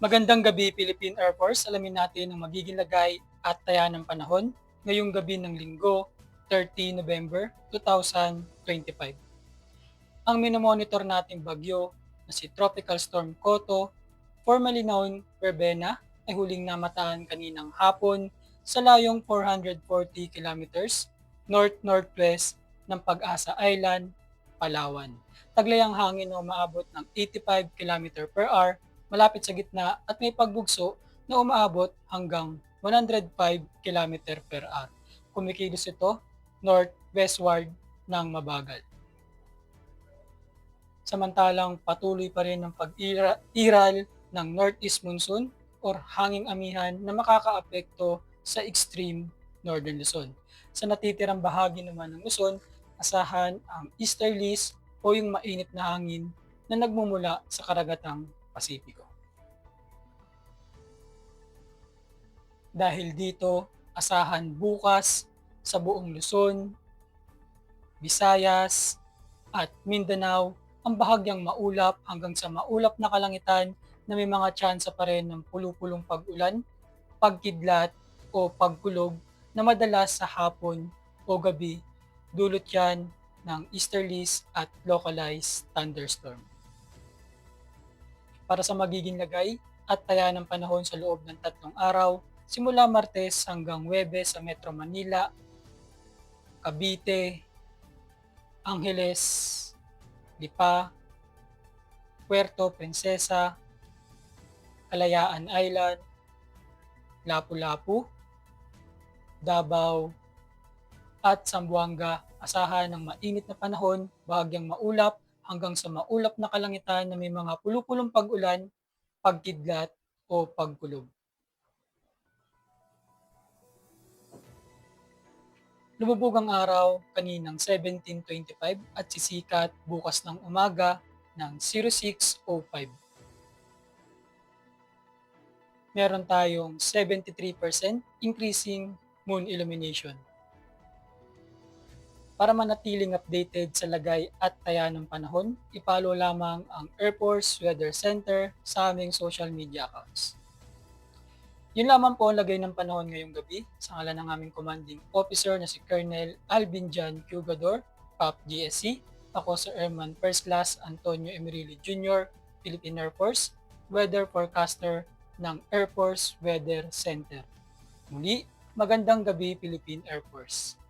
Magandang gabi, Philippine Air Force. Alamin natin ang magiging lagay at taya ng panahon ngayong gabi ng Linggo, 30 November 2025. Ang minomonitor nating bagyo na si Tropical Storm Koto, formerly known Verbena, ay huling namataan kaninang hapon sa layong 440 kilometers north-northwest ng Pag-asa Island, Palawan. Taglay ang hangin na umaabot ng 85 km/h malapit sa gitna at may pagbugso na umaabot hanggang 105 km/h. Kumikilos ito north-westward ng mabagal. Samantalang patuloy pa rin ang pag-iral ng northeast monsoon or hanging amihan na makakaapekto sa extreme northern Luzon. Sa natitirang bahagi naman ng Luzon, asahan ang easterlies o yung mainit na hangin na nagmumula sa karagatang Pasipiko. Dahil dito, asahan bukas sa buong Luzon, Visayas at Mindanao ang bahagyang maulap hanggang sa maulap na kalangitan na may mga tsansa pa rin ng pulupulong pag-ulan, pagkidlat o pagkulog na madalas sa hapon o gabi, dulot yan ng easterlies at localized thunderstorm. Para sa magiging lagay at taya ng panahon sa loob ng 3 araw, simula Martes hanggang Huwebes sa Metro Manila, Cavite, Angeles, Lipa, Puerto Princesa, Kalayaan Island, Lapu-Lapu, Davao, at Zamboanga. Asahan ng mainit na panahon, bahagyang maulap hanggang sa maulap na kalangitan na may mga pulupulong pag-ulan, pagkidlat o pagkulog. Lumubog ang araw kaninang 17:25 at sisikat bukas ng umaga ng 06:05. Meron tayong 73% increasing moon illumination. Para manatiling updated sa lagay at taya ng panahon, ipalo lamang ang Air Force Weather Center sa aming social media accounts. Yun lamang po ang lagay ng panahon ngayong gabi sa ngalan ng aming commanding officer na si Colonel Alvin John Cugador, PAP GSC. Ako Sir Airman First Class Antonio Emerilio Jr., Philippine Air Force, Weather Forecaster ng Air Force Weather Center. Muli, magandang gabi Philippine Air Force.